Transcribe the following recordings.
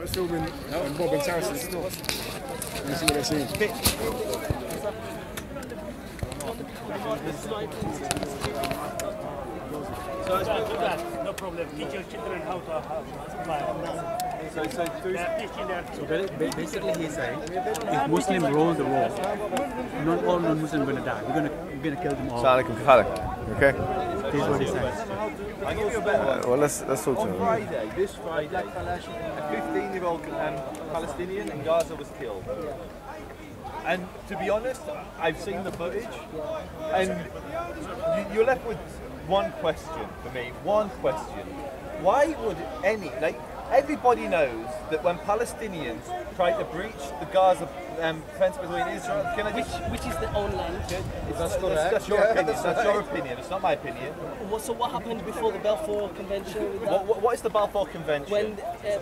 I'm filming Bob and Townsend's store. Let's see what they're saying. No problem. Teach your children how to fly. So basically he's saying, if Muslims rule the world, not all non-Muslims are going to die. We're going to kill them all. Okay. This is what he says. I'll give you a better one. Well, let's talk to On him. Friday, this Friday, a 15-year-old Palestinian in Gaza was killed. And to be honest, I've seen the footage, and you're left with one question for me. One question: why would everybody knows that when Palestinians try to breach the Gaza fence between Israel, which is their own land. That's your opinion. That's your opinion. It's not my opinion. So what happened before the Balfour Convention? With that? What is the Balfour Convention? When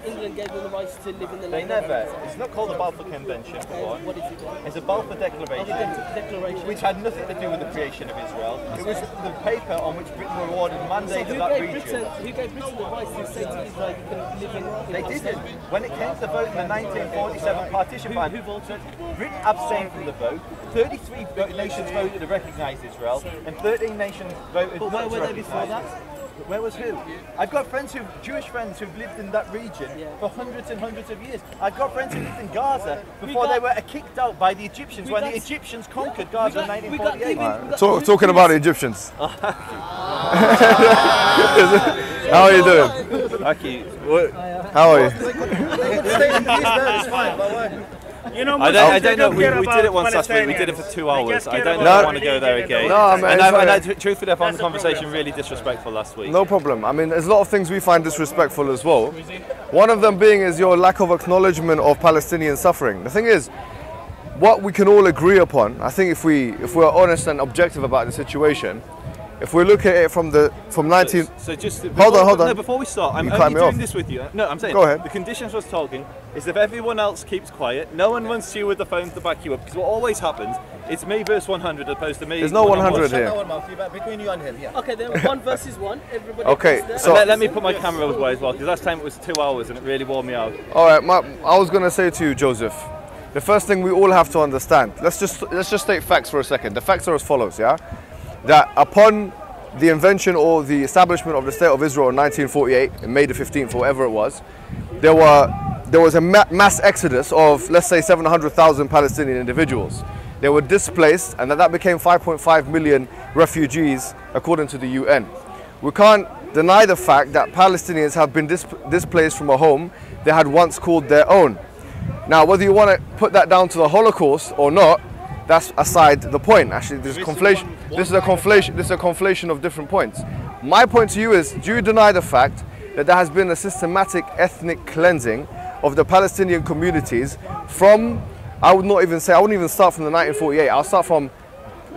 England gave them the rights to live in the land. They never. It's not called the Balfour Convention. What is it then? It's a Balfour Declaration, which had nothing to do with the creation of Israel. It was the paper on which Britain were awarded mandate of that region. Who gave Britain the rights to say to Israel you can live in They didn't. When it came to the vote in the 1947 partition plan, who voted? Britain abstained from the vote. 33 nations voted to recognise Israel, and 13 nations voted But not where to were they before recognise that? it. Where was who? I've got friends Jewish friends who've lived in that region for hundreds and hundreds of years. I've got friends who lived in Gaza before they were kicked out by the Egyptians when the Egyptians conquered Gaza in 1948. Talking about the Egyptians. How are you doing? Thank you. How are you? You know, I don't know. We did it once last week. We did it for 2 hours. I don't know if I want to go there again. No, man, truthfully, I found the conversation really disrespectful last week. No problem. I mean, there's a lot of things we find disrespectful as well. One of them being is your lack of acknowledgement of Palestinian suffering. The thing is, what we can all agree upon, I think if we're honest and objective about the situation, if we look at it from 19... So just... Hold on. No, before we start, I'm only doing this with you. No, I'm saying... Go ahead. The conditions I was talking is if everyone else keeps quiet, no one runs to you with the phone to back you up, because what always happens, it's me versus 100 as opposed to me... There's no 100 here. Between you and him, yeah. Okay, then 1 versus 1. Everybody. Okay, so let me put my camera away as well, because last time it was 2 hours and it really wore me out. All right, I was going to say to you, Joseph, the first thing we all have to understand, let's just state facts for a second. The facts are as follows, yeah? That upon the invention or the establishment of the State of Israel in 1948, in May the 15th, or whatever it was, there was a mass exodus of, let's say, 700,000 Palestinian individuals. They were displaced, and that became 5.5 million refugees, according to the UN. We can't deny the fact that Palestinians have been displaced from a home they had once called their own. Now, whether you want to put that down to the Holocaust or not, that's aside the point. Actually, this is a conflation of different points. My point to you is, do you deny the fact that there has been a systematic ethnic cleansing of the Palestinian communities from, I wouldn't even start from the 1948, I'll start from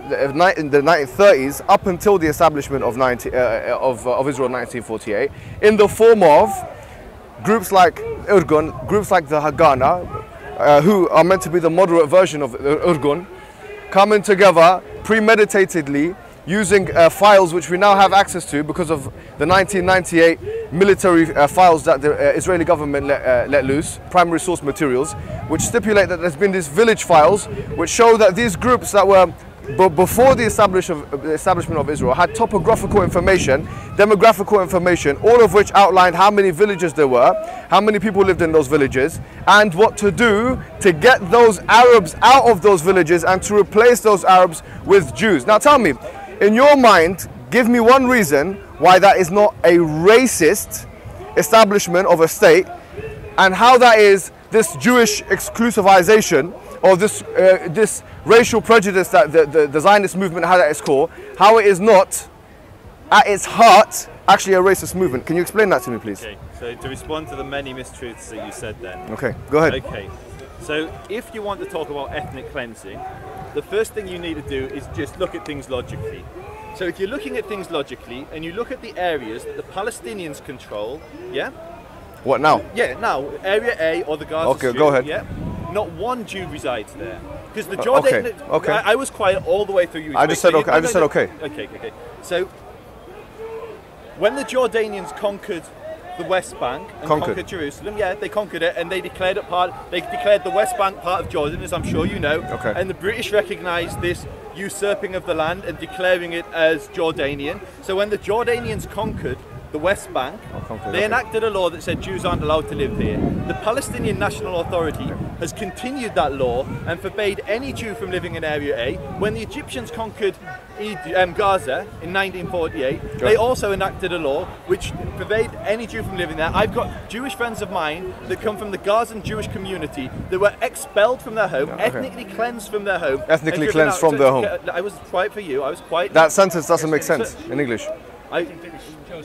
the 1930s up until the establishment of Israel in 1948, in the form of groups like Irgun, groups like the Haganah, who are meant to be the moderate version of Irgun, coming together premeditatedly using files which we now have access to because of the 1998 military files that the Israeli government let loose, primary source materials, which stipulate that there's been these village files which show that these groups that were before the establishment of Israel had topographical information, demographical information, all of which outlined how many villages there were, how many people lived in those villages, and what to do to get those Arabs out of those villages and to replace those Arabs with Jews. Now tell me, in your mind, give me one reason why that is not a racist establishment of a state, and how that is this Jewish exclusivization or this racial prejudice that the Zionist movement had at its core, how it is not, at its heart, actually a racist movement. Can you explain that to me, please? Okay, so to respond to the many mistruths that you said then. Okay, go ahead. Okay, so if you want to talk about ethnic cleansing, the first thing you need to do is just look at things logically. So if you're looking at things logically, and you look at the areas that the Palestinians control, yeah? What now? Yeah, now, Area A or the Gaza Strip, go ahead. Yeah? Not one Jew resides there. Because the Jordan... Okay. I was quiet all the way through you. I just said okay. Okay. So, when the Jordanians conquered the West Bank and Conquered. conquered Jerusalem. Yeah, they conquered it, and they declared it part. They declared the West Bank part of Jordan, as I'm sure you know. Okay. And the British recognised this usurping of the land and declaring it as Jordanian. So when the Jordanians conquered the West Bank, they enacted a law that said Jews aren't allowed to live there. The Palestinian National Authority has continued that law and forbade any Jew from living in Area A. When the Egyptians conquered Gaza in 1948, they also enacted a law which forbade any Jew from living there. I've got Jewish friends of mine that come from the Gazan Jewish community that were expelled from their home, ethnically cleansed from their home. Ethnically cleansed from their home. I was quiet for you, I was quiet. That sentence doesn't make sense in English.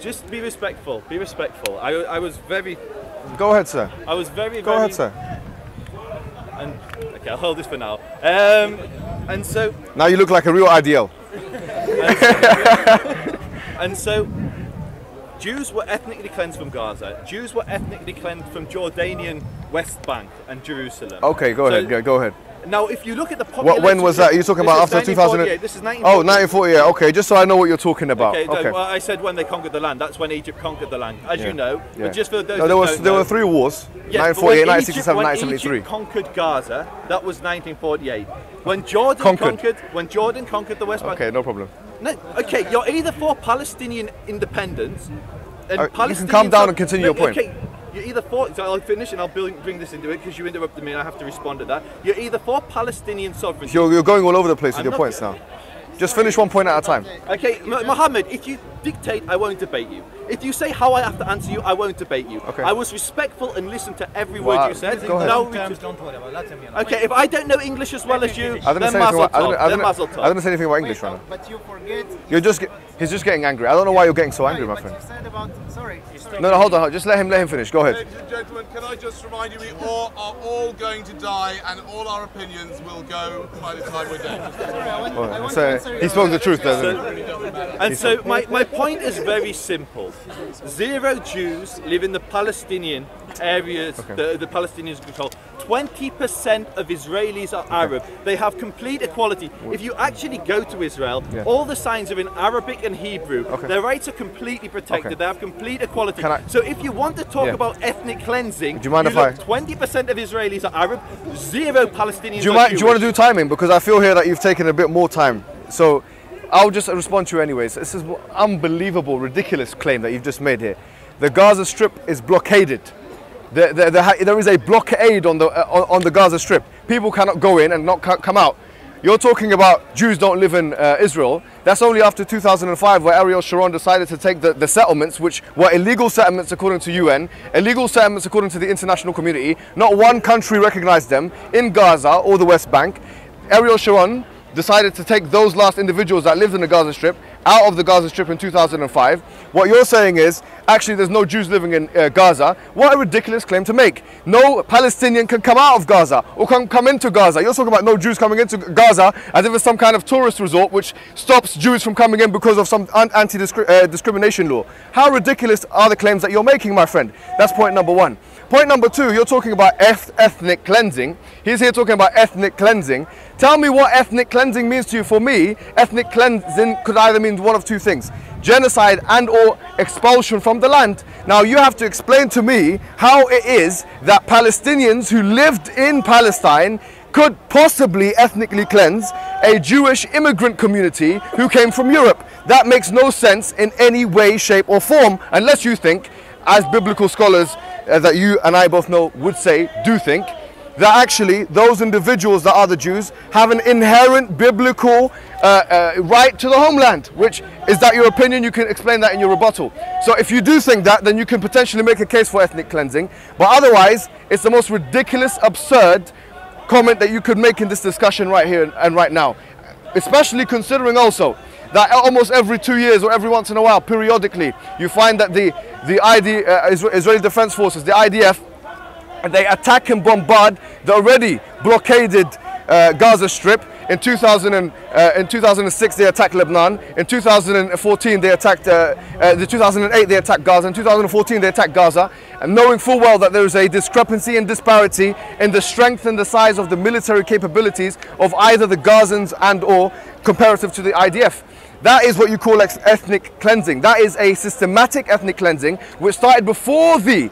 Just be respectful, be respectful. I was very... Go ahead, sir. I was very... Go ahead, sir. And, okay, I'll hold this for now. And so... Now you look like a real IDL. And so, Jews were ethnically cleansed from Gaza. Jews were ethnically cleansed from Jordanian West Bank and Jerusalem. Okay, go ahead, go ahead. Now, if you look at the population... When was that? Are you talking about after 2000? This is 1948. Oh, 1948. Okay, just so I know what you're talking about. Okay, Okay. well, I said when they conquered the land. That's when Egypt conquered the land, as you know. Yeah. But just for those there were 3 wars. Yes, 1948, when 1967, Egypt, 1973. When Egypt conquered Gaza, that was 1948. When Jordan conquered the West Bank. Okay, no problem. No, okay, you're either for Palestinian independence, and you can calm down and continue your point. Okay, you're either for. So I'll finish and I'll bring this into it because you interrupted me and I have to respond to that. You're either for Palestinian sovereignty. You're going all over the place with your points now. Just finish one point at a time. Okay, Muhammad, if you dictate, I won't debate you. If you say how I have to answer you, I won't debate you. Okay. I was respectful and listened to every word you said. Go ahead. Okay, if I don't know English as well as you, then mazel tov. I didn't say anything about English right now. But you forget. He's just getting angry. I don't know why you're getting so angry, my friend. You said about, sorry. No, hold on. Just let him finish. Go ahead. Ladies and gentlemen, can I just remind you, we all are all going to die, and all our opinions will go by the time we're dead. So he spoke the truth, doesn't he? And so my point is very simple. 0 Jews live in the Palestinian areas, the Palestinians control. 20% of Israelis are Arab. They have complete equality. If you actually go to Israel, all the signs are in Arabic and Hebrew. Their rights are completely protected. They have complete equality. So if you want to talk about ethnic cleansing, do you mind if I... 20% of Israelis are Arab, 0 Palestinians do you are Jewish. Do you want to do timing? Because I feel here that you've taken a bit more time. So I'll just respond to you anyways. This is an unbelievable, ridiculous claim that you've just made here. The Gaza Strip is blockaded. There is a blockade on the Gaza Strip. People cannot go in and not come out. You're talking about Jews don't live in Israel. That's only after 2005 where Ariel Sharon decided to take the settlements, which were illegal settlements according to UN, illegal settlements according to the international community. Not one country recognized them in Gaza or the West Bank. Ariel Sharon decided to take those last individuals that lived in the Gaza Strip out of the Gaza Strip in 2005. What you're saying is, actually there's no Jews living in Gaza. What a ridiculous claim to make. No Palestinian can come out of Gaza or come into Gaza. You're talking about no Jews coming into Gaza as if it's some kind of tourist resort which stops Jews from coming in because of some anti-discrimination law. How ridiculous are the claims that you're making, my friend? That's point number 1. Point number 2, you're talking about ethnic cleansing. He's here talking about ethnic cleansing. Tell me what ethnic cleansing means to you. For me, ethnic cleansing could either mean one of 2 things. Genocide and or expulsion from the land. Now you have to explain to me how it is that Palestinians who lived in Palestine could possibly ethnically cleanse a Jewish immigrant community who came from Europe. That makes no sense in any way, shape or form, unless you think, as biblical scholars that you and I both know would say, do think, that actually those individuals that are the Jews have an inherent biblical right to the homeland. Which is that your opinion? You can explain that in your rebuttal. So if you do think that, then you can potentially make a case for ethnic cleansing. But otherwise, it's the most ridiculous, absurd comment that you could make in this discussion right here and right now. Especially considering also that almost every 2 years or every once in a while, periodically, you find that the Israeli Defense Forces, the IDF, they attack and bombard the already blockaded Gaza Strip. In 2006 they attacked Lebanon. In 2014 they attacked, 2008 they attacked Gaza. In 2014 they attacked Gaza. And knowing full well that there is a discrepancy and disparity in the strength and the size of the military capabilities of either the Gazans and or comparative to the IDF. That is what you call ethnic cleansing. That is a systematic ethnic cleansing which started before the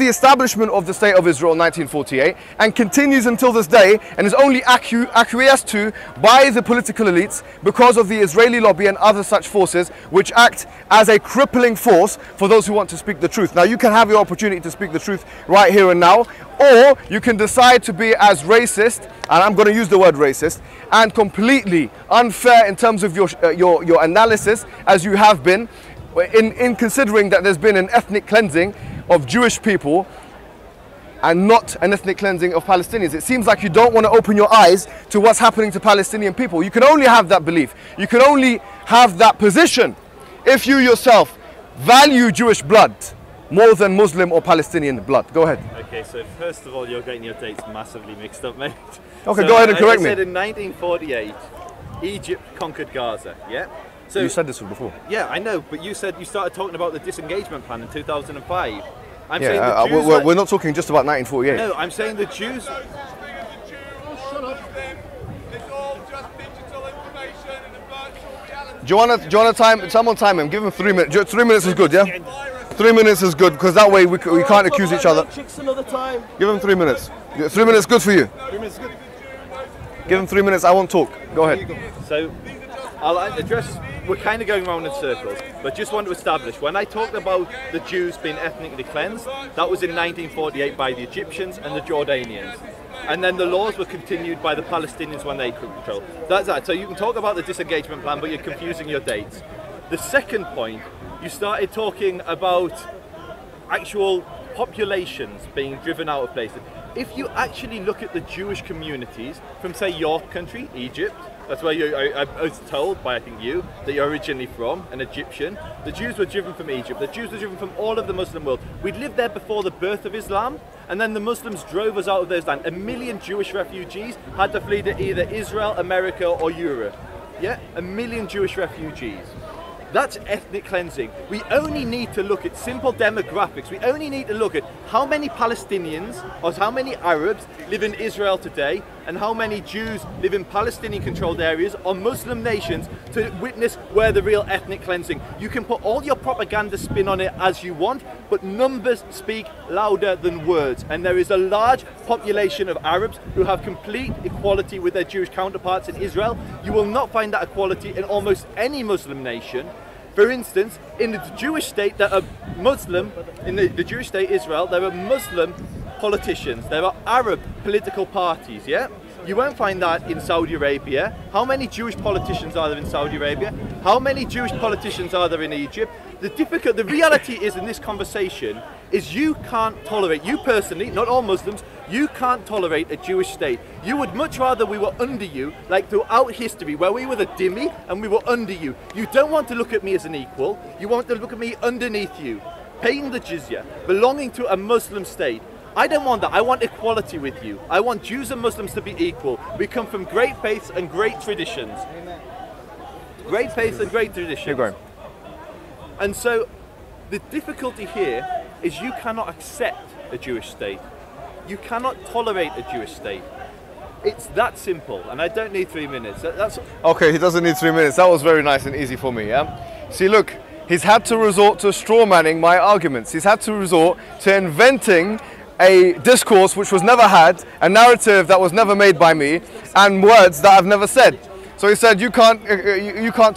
establishment of the State of Israel in 1948 and continues until this day, and is only acquiesced to by the political elites because of the Israeli lobby and other such forces which act as a crippling force for those who want to speak the truth. Now, you can have your opportunity to speak the truth right here and now, or you can decide to be as racist, and I'm going to use the word racist, and completely unfair in terms of your analysis as you have been in considering that there's been an ethnic cleansing of Jewish people and not an ethnic cleansing of Palestinians. It seems like you don't want to open your eyes to what's happening to Palestinian people. You can only have that belief. You can only have that position if you yourself value Jewish blood more than Muslim or Palestinian blood. Go ahead. Okay, so first of all, you're getting your dates massively mixed up, mate. Okay, so, go ahead and correct me. I said in 1948, Egypt conquered Gaza, yeah? So, you said this before. Yeah, I know, but you said you started talking about the disengagement plan in 2005. I'm yeah, saying the Jews we're not talking just about 1948. No, I'm saying the Jews... Do you want to time? Someone time him. Give him 3 minutes. 3 minutes is good, yeah? 3 minutes is good, because that way we can't accuse each other. Another time. Give him 3 minutes. 3 minutes good for you. 3 minutes good. Give him 3 minutes. I won't talk. Go ahead. So, I'll address. We're kind of going around in circles, but just want to establish, when I talked about the Jews being ethnically cleansed, that was in 1948 by the Egyptians and the Jordanians. And then the laws were continued by the Palestinians when they took control. That's that. So you can talk about the disengagement plan, but you're confusing your dates. The second point, you started talking about actual populations being driven out of places. If you actually look at the Jewish communities from, say, your country, Egypt, that's where I was told by, I think, you, that you're originally from, an Egyptian. The Jews were driven from Egypt. The Jews were driven from all of the Muslim world. We'd lived there before the birth of Islam, and then the Muslims drove us out of those lands. 1 million Jewish refugees had to flee to either Israel, America, or Europe. Yeah, 1 million Jewish refugees. That's ethnic cleansing. We only need to look at simple demographics. We only need to look at how many Palestinians or how many Arabs live in Israel today and how many Jews live in Palestinian-controlled areas or Muslim nations to witness where the real ethnic cleansing. You can put all your propaganda spin on it as you want, but numbers speak louder than words. And there is a large population of Arabs who have complete equality with their Jewish counterparts in Israel. You will not find that equality in almost any Muslim nation. For instance, in the Jewish state, there are Muslim, in the Jewish state Israel, there are Muslim politicians, there are Arab political parties, yeah? You won't find that in Saudi Arabia. How many Jewish politicians are there in Saudi Arabia? How many Jewish politicians are there in Egypt? The reality is in this conversation is you can't tolerate, you personally, not all Muslims, you can't tolerate a Jewish state. You would much rather we were under you, like throughout history, where we were the dhimmi and we were under you. You don't want to look at me as an equal, you want to look at me underneath you, paying the jizya, belonging to a Muslim state. I don't want that. I want equality with you. I want Jews and Muslims to be equal. We come from great faiths and great traditions. Great faiths and great traditions. Keep going. And so the difficulty here is you cannot accept a Jewish state. You cannot tolerate a Jewish state. It's that simple, and I don't need 3 minutes. That's okay, he doesn't need 3 minutes. That was very nice and easy for me, yeah? See, look, he's had to resort to straw manning my arguments. He's had to resort to inventing a discourse which was never had, a narrative that was never made by me, and words that I've never said. So he said, you can't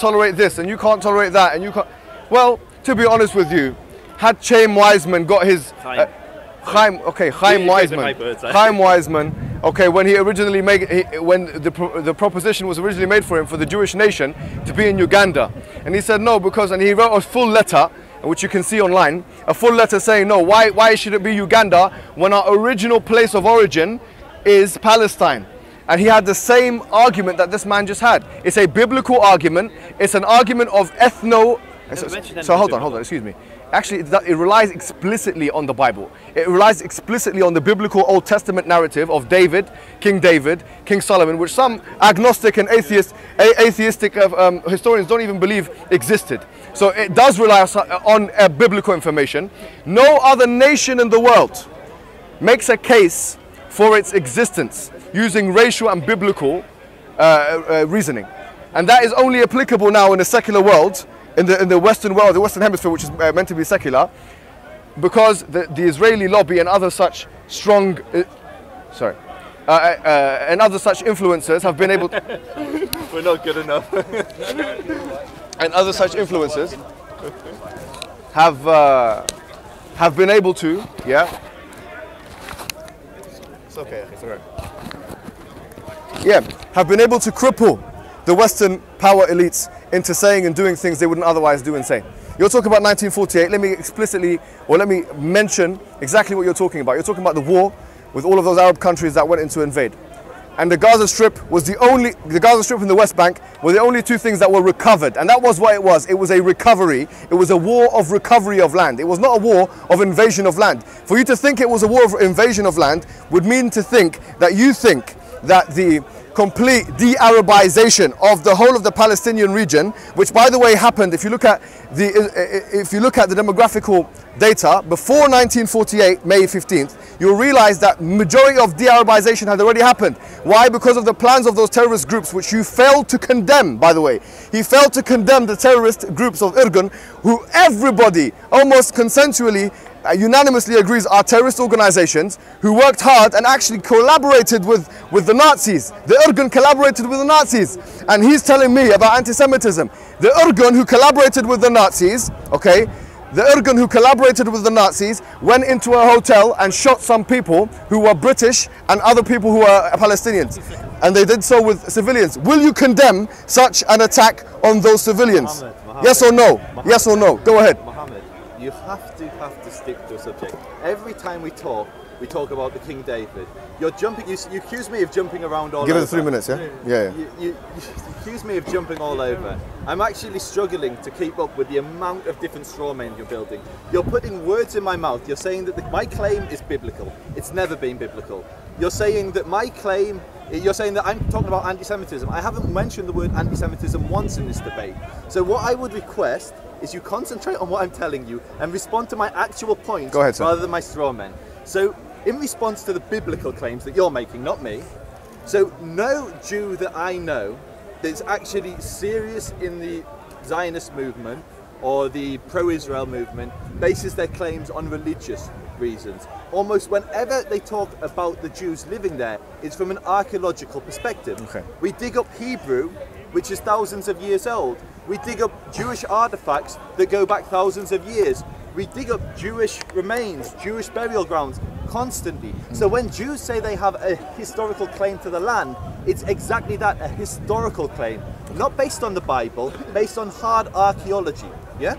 tolerate this, and you can't tolerate that, and you can't... Well, to be honest with you, had Chaim Wiseman got his... Chaim Wiseman, okay, when he originally when the proposition was originally made for him for the Jewish nation to be in Uganda, and he said no because, and he wrote a full letter, which you can see online, a full letter saying no, why should it be Uganda when our original place of origin is Palestine? And he had the same argument that this man just had. It's a biblical argument. It's an argument of ethno. So hold on, excuse me. Actually, it relies explicitly on the Bible. It relies explicitly on the biblical Old Testament narrative of David, King Solomon, which some agnostic and atheistic historians don't even believe existed. So it does rely on biblical information. No other nation in the world makes a case for its existence using racial and biblical reasoning. And that is only applicable now in the secular world, in the Western world, the Western hemisphere, which is meant to be secular, because the Israeli lobby and other such strong, and other such influencers have been able to, We're not good enough. and other such influencers have been able to, yeah. It's okay, it's all right. Yeah, have been able to cripple the Western power elites into saying and doing things they wouldn't otherwise do and say. You're talking about 1948. Let me explicitly, or let me mention exactly what you're talking about. You're talking about the war with all of those Arab countries that went in to invade. And the Gaza Strip was the Gaza Strip and the West Bank were the only two things that were recovered. And that was what it was. It was a recovery. It was a war of recovery of land. It was not a war of invasion of land. For you to think it was a war of invasion of land would mean to think that you think that the complete de-Arabization of the whole of the Palestinian region, which by the way happened, if you look at the demographical data before 1948, May 15th, you'll realize that majority of de-Arabization had already happened. Why? Because of the plans of those terrorist groups, which you failed to condemn, by the way. He failed to condemn the terrorist groups of Irgun, who everybody almost consensually unanimously agrees are terrorist organizations who worked hard and actually collaborated with the Nazis. The Irgun collaborated with the Nazis. And he's telling me about anti-Semitism. The Irgun who collaborated with the Nazis, okay, the Irgun who collaborated with the Nazis went into a hotel and shot some people who were British and other people who were Palestinians. And they did so with civilians. Will you condemn such an attack on those civilians? Muhammad, yes or no? Yes or no? Go ahead. Muhammad, you have to stick to a subject. Every time we talk about the King David. You're jumping. You accuse me of jumping around all over. Give it 3 minutes, yeah? Yeah. You accuse me of jumping all over. I'm actually struggling to keep up with the amount of different straw men you're building. You're putting words in my mouth. You're saying that my claim is biblical. It's never been biblical. You're saying that my claim. You're saying that I'm talking about anti-Semitism. I haven't mentioned the word anti-Semitism once in this debate. So what I would request is you concentrate on what I'm telling you and respond to my actual points rather than my straw men. So in response to the biblical claims that you're making, not me, so no Jew that I know that's actually serious in the Zionist movement or the pro-Israel movement bases their claims on religious reasons. Almost whenever they talk about the Jews living there, it's from an archaeological perspective. Okay. We dig up Hebrew, which is thousands of years old. We dig up Jewish artifacts that go back thousands of years. We dig up Jewish remains, Jewish burial grounds constantly. So when Jews say they have a historical claim to the land, it's exactly that, a historical claim. Not based on the Bible, based on hard archaeology, yeah?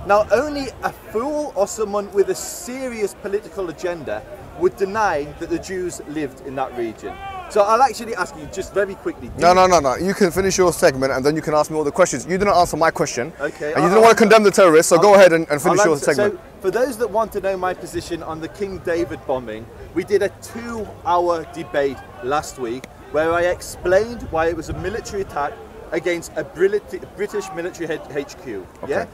Now only a fool or someone with a serious political agenda would deny that the Jews lived in that region. So I'll actually ask you just very quickly. No. You can finish your segment and then you can ask me all the questions. You didn't answer my question. Okay. And you didn't want to condemn the terrorists, so go ahead and finish your segment. So for those that want to know my position on the King David bombing, we did a 2-hour debate last week where I explained why it was a military attack against a British military HQ. Okay. Yeah?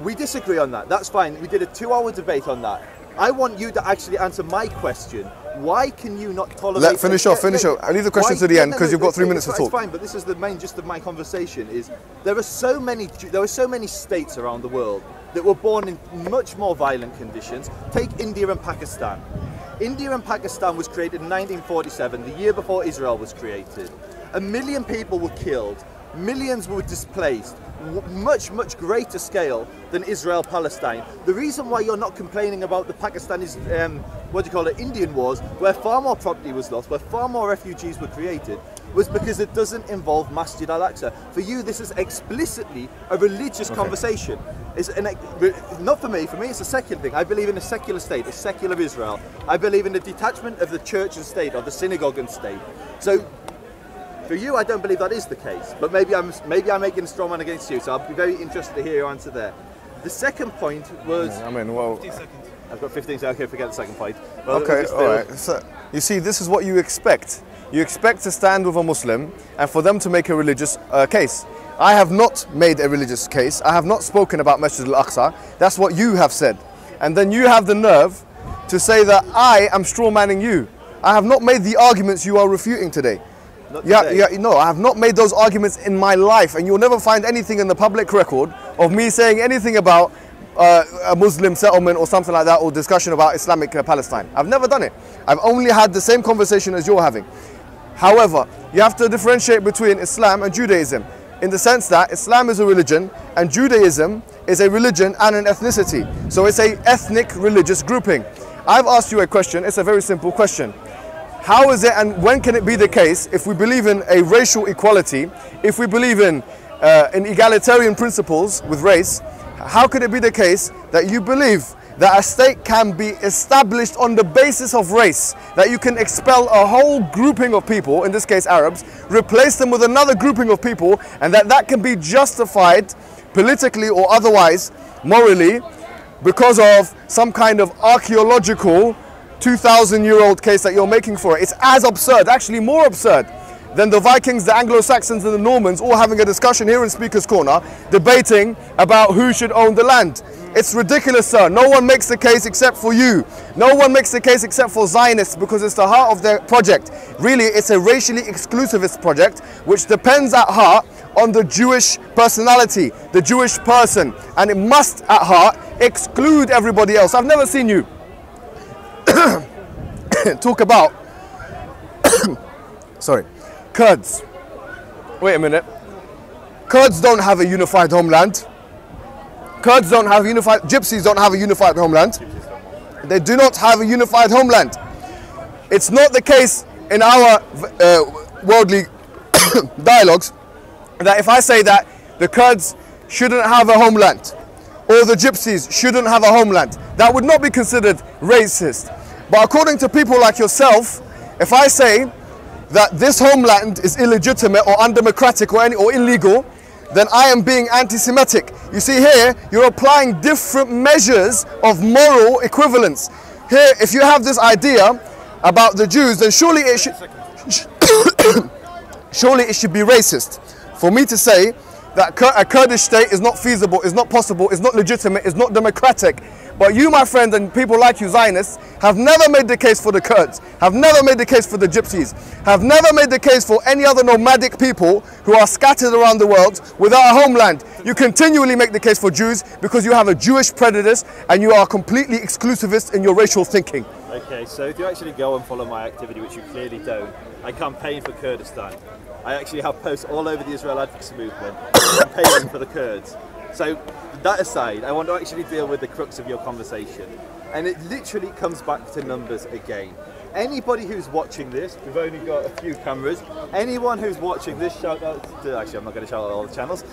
We disagree on that. That's fine. We did a 2-hour debate on that. I want you to actually answer my question. Why can you not tolerate... Finish off. I leave the question to the end because you've got 3 minutes to talk. It's fine, but this is the main gist of my conversation is there are so many states around the world that were born in much more violent conditions. Take India and Pakistan. India and Pakistan was created in 1947, the year before Israel was created. 1 million people were killed. Millions were displaced, much greater scale than Israel-Palestine. The reason why you're not complaining about the Pakistanis, Indian wars, where far more property was lost, where far more refugees were created, was because it doesn't involve Masjid al-Aqsa. For you, this is explicitly a religious conversation. Not for me it's a secular thing. I believe in a secular state, a secular Israel. I believe in the detachment of the church and state, or the synagogue and state. So, for you, I don't believe that is the case, but maybe I'm making a strong man against you, so I'll be very interested to hear your answer there. The second point was... 15 seconds. I've got 15 seconds, okay, forget the second point. Well, okay, alright. So, you see, this is what you expect. You expect to stand with a Muslim and for them to make a religious case. I have not made a religious case. I have not spoken about Masjid al-Aqsa. That's what you have said. And then you have the nerve to say that I am straw-manning you. I have not made the arguments you are refuting today. No, I have not made those arguments in my life, and you'll never find anything in the public record of me saying anything about a Muslim settlement or something like that, or discussion about Islamic Palestine. I've never done it. I've only had the same conversation as you're having. However, you have to differentiate between Islam and Judaism, in the sense that Islam is a religion and Judaism is a religion and an ethnicity. So it's a ethnic religious grouping. I've asked you a question. It's a very simple question. How is it and when can it be the case, if we believe in a racial equality, if we believe in egalitarian principles with race, how could it be the case that you believe that a state can be established on the basis of race, that you can expel a whole grouping of people, in this case Arabs, replace them with another grouping of people, and that can be justified politically or otherwise, morally, because of some kind of archaeological 2,000-year-old case that you're making for it? It's as absurd, actually more absurd, than the Vikings, the Anglo-Saxons and the Normans all having a discussion here in Speaker's Corner, debating about who should own the land. It's ridiculous, sir. No one makes the case except for you. No one makes the case except for Zionists, because it's the heart of their project. Really, it's a racially exclusivist project which depends at heart on the Jewish personality, the Jewish person, and it must at heart exclude everybody else. I've never seen you talk about sorry, Kurds. Wait a minute. Kurds don't have a unified homeland. Kurds don't have a unified, Gypsies don't have a unified homeland. They do not have a unified homeland. It's not the case in our worldly dialogues that if I say that the Kurds shouldn't have a homeland or the Gypsies shouldn't have a homeland, that would not be considered racist. But according to people like yourself, if I say that this homeland is illegitimate or undemocratic or illegal, then I am being anti-Semitic. You see here, you're applying different measures of moral equivalence. Here, if you have this idea about the Jews, then surely it should surely it should be racist for me to say that a Kurdish state is not feasible, is not possible, is not legitimate, is not democratic. But you, my friend, and people like you, Zionists, have never made the case for the Kurds, have never made the case for the Gypsies, have never made the case for any other nomadic people who are scattered around the world without a homeland. You continually make the case for Jews because you have a Jewish prejudice and you are completely exclusivist in your racial thinking. Okay, so if you actually go and follow my activity, which you clearly don't, I campaign for Kurdistan. I actually have posts all over the Israel Advocacy Movement campaigning for the Kurds. So that aside, I want to actually deal with the crux of your conversation. And it literally comes back to numbers again. Anybody who's watching this, we've only got a few cameras, anyone who's watching this, shout out to, actually I'm not going to shout out all the channels.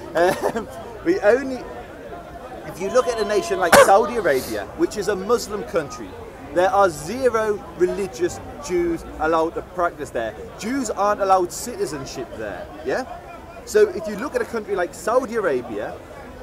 If you look at a nation like Saudi Arabia, which is a Muslim country, there are 0 religious Jews allowed to practice there. Jews aren't allowed citizenship there, yeah? So if you look at a country like Saudi Arabia,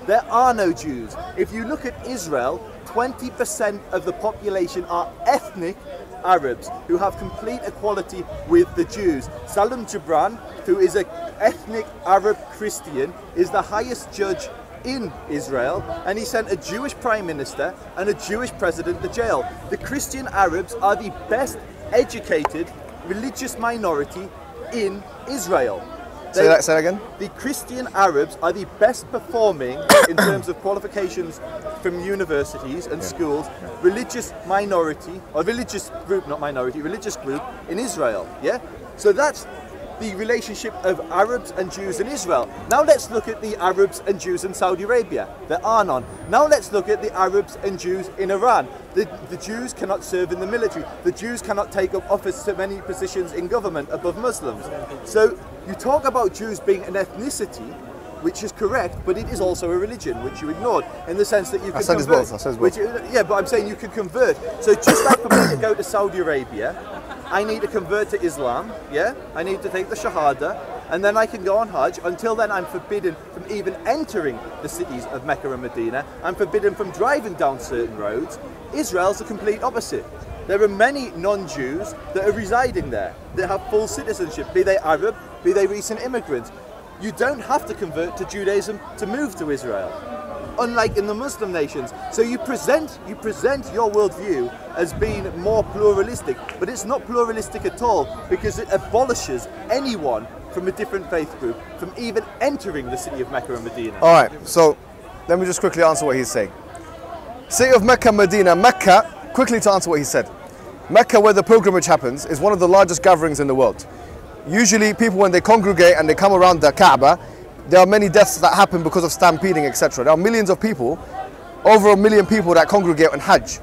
there are no Jews. If you look at Israel, 20% of the population are ethnic Arabs who have complete equality with the Jews. Salam Gibran, who is an ethnic Arab Christian, is the highest judge in Israel, and he sent a Jewish prime minister and a Jewish president to jail. The Christian Arabs are the best educated religious minority in Israel. Say that again? The Christian Arabs are the best performing in terms of qualifications from universities and schools, religious minority, or religious group, not minority, religious group in Israel, yeah? So that's the relationship of Arabs and Jews in Israel. Now let's look at the Arabs and Jews in Saudi Arabia. There are none. Now let's look at the Arabs and Jews in Iran. The Jews cannot serve in the military. The Jews cannot take up office to many positions in government above Muslims. So you talk about Jews being an ethnicity, which is correct, but it is also a religion, which you ignored, in the sense that you can convert. Yeah, but I'm saying you can convert. So just like for me to go to Saudi Arabia, I need to convert to Islam, yeah? I need to take the Shahada, and then I can go on Hajj. Until then, I'm forbidden from even entering the cities of Mecca and Medina. I'm forbidden from driving down certain roads. Israel's the complete opposite. There are many non-Jews that are residing there, that have full citizenship, be they Arab, be they recent immigrants. You don't have to convert to Judaism to move to Israel. unlike in the Muslim nations. So you present your worldview as being more pluralistic, but it's not pluralistic at all, because it abolishes anyone from a different faith group from even entering the city of Mecca and Medina. All right, so let me just quickly answer what he's saying. City of Mecca, Medina. Mecca, quickly to answer what he said. Mecca, where the pilgrimage happens, is one of the largest gatherings in the world. Usually people, when they congregate and they come around the Kaaba, there are many deaths that happen because of stampeding, etc. There are millions of people, over 1 million people that congregate on Hajj.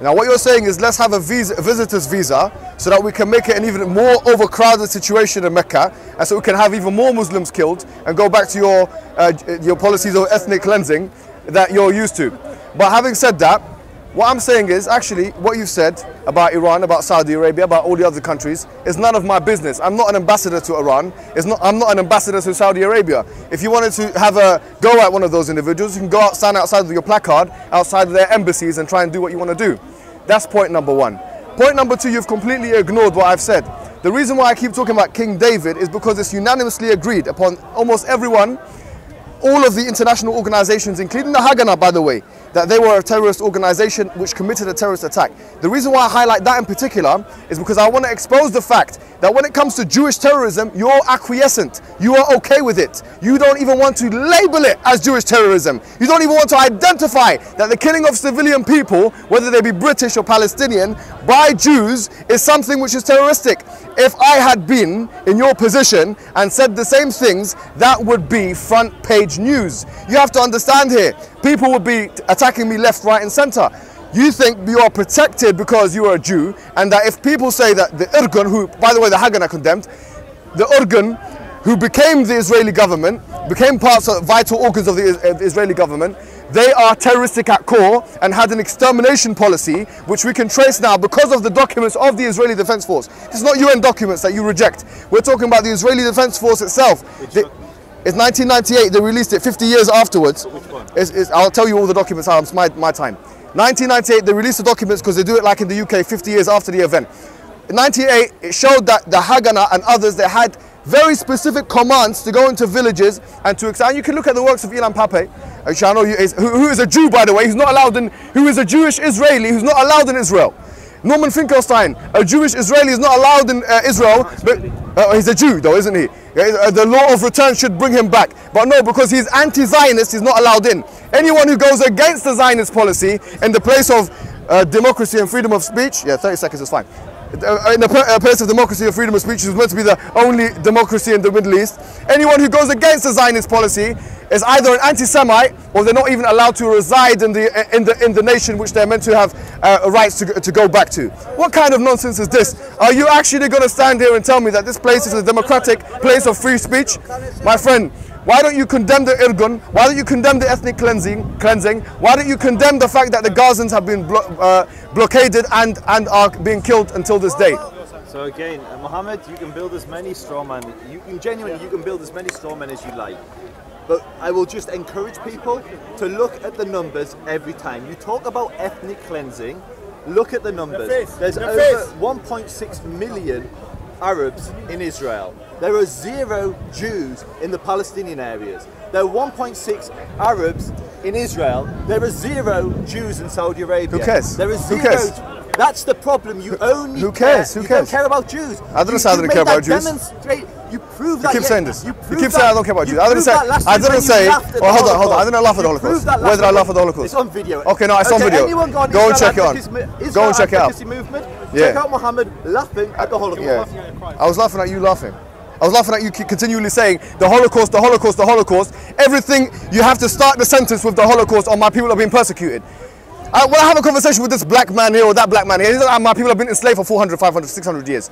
Now what you're saying is, let's have a visitor's visa so that we can make it an even more overcrowded situation in Mecca, and so we can have even more Muslims killed and go back to your policies of ethnic cleansing that you're used to. But having said that, what I'm saying is, actually, what you said about Iran, about Saudi Arabia, about all the other countries, is none of my business. I'm not an ambassador to Iran. I'm not an ambassador to Saudi Arabia. If you wanted to have a go at one of those individuals, you can go out, stand outside with your placard, outside of their embassies, and try and do what you want to do. That's point number one. Point number two, you've completely ignored what I've said. The reason why I keep talking about King David is because it's unanimously agreed upon almost everyone, all of the international organizations, including the Haganah, by the way, that they were a terrorist organization which committed a terrorist attack. The reason why I highlight that in particular is because I want to expose the fact that when it comes to Jewish terrorism, you're acquiescent. You are okay with it. You don't even want to label it as Jewish terrorism. You don't even want to identify that the killing of civilian people, whether they be British or Palestinian, by Jews is something which is terroristic. If I had been in your position and said the same things, that would be front page news. You have to understand here, people would be attacking me left, right and center. You think you are protected because you are a Jew, and that if people say that the Irgun, who, by the way, the Haganah condemned, the Irgun, who became the Israeli government, became parts of vital organs of the Israeli government, they are terroristic at core and had an extermination policy, which we can trace now because of the documents of the Israeli Defense Force. It's not UN documents that you reject. We're talking about the Israeli Defense Force itself. It's 1998, they released it 50 years afterwards. Which one? I'll tell you all the documents how it's my time. 1998, they released the documents because they do it like in the UK 50 years after the event. In 1998, it showed that the Haganah and others, they had very specific commands to go into villages and to examine. You can look at the works of Ilan Pappé, who is a Jew, by the way, who is a Jewish Israeli who's not allowed in Israel. Norman Finkelstein, a Jewish Israeli, is not allowed in Israel, but he's a Jew though, isn't he? The law of return should bring him back. But no, because he's anti-Zionist, he's not allowed in. Anyone who goes against the Zionist policy in the place of democracy and freedom of speech, yeah, 30 seconds is fine. In the place of democracy and freedom of speech, is meant to be the only democracy in the Middle East. Anyone who goes against the Zionist policy is either an anti-Semite or they're not even allowed to reside in the nation which they're meant to have rights to go back to. What kind of nonsense is this? Are you actually going to stand here and tell me that this place is a democratic place of free speech? My friend, why don't you condemn the Irgun? Why don't you condemn the ethnic cleansing? Why don't you condemn the fact that the Gazans have been blockaded and are being killed until this day? So again, Muhammad, you can build as many straw men. You can build as many straw men as you like. But I will just encourage people to look at the numbers every time. You talk about ethnic cleansing, look at the numbers. There's over 1.6 million Arabs in Israel. There are 0 Jews in the Palestinian areas. There are 1.6 Arabs in Israel. There are 0 Jews in Saudi Arabia. Who cares? There are 0. Who cares? That's the problem. You only Who cares? You don't care about Jews. I didn't say I didn't care about Jews. You proved that. You keep saying this. You keep saying I don't care about Jews. I didn't say. Oh, hold on. I didn't laugh at the Holocaust. Where did I laugh at the Holocaust? It's on video. Okay, no, it's on video. Go and check it out. Go and check it out. Advocacy Movement. Check out Muhammad laughing at the Holocaust. Yeah. I was laughing at you laughing. I was laughing at you continually saying the Holocaust, the Holocaust, the Holocaust. Everything, you have to start the sentence with the Holocaust or my people are being persecuted. When I have a conversation with this black man here or that black man here, my people have been enslaved for 400, 500, 600 years.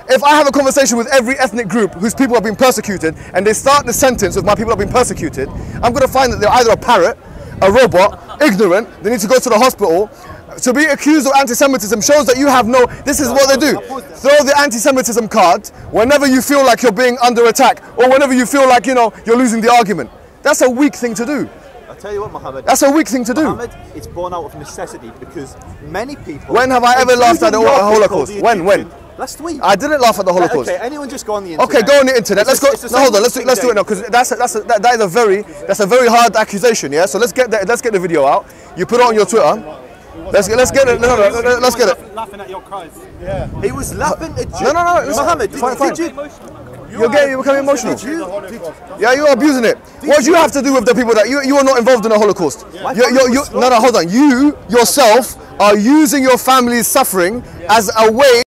If I have a conversation with every ethnic group whose people have been persecuted and they start the sentence with my people have been persecuted, I'm going to find that they're either a parrot, a robot, ignorant, they need to go to the hospital. To be accused of anti-Semitism shows that you have no, this is what they do. Throw the anti-Semitism card whenever you feel like you're being under attack or whenever you feel like, you're losing the argument. That's a weak thing to do. I'll tell you what, Muhammad. That's a weak thing to do. Muhammad, it's born out of necessity because many people... When have I ever laughed at the Holocaust? When? Last week. I didn't laugh at the Holocaust. Okay, anyone just go on the internet. Okay, go on the internet. Let's go. No, hold on. Let's do it now because that's a very hard accusation. Yeah. So let's get the video out. You put it on your Twitter. Let's get it. No, let's get it. Laughing at your cries. Yeah. He was laughing at you. No. Muhammad, did you? You're becoming emotional. Yeah, you're abusing it. What do you have to do with the people that you are not involved in the Holocaust? No, hold on. You yourself are using your family's suffering as a way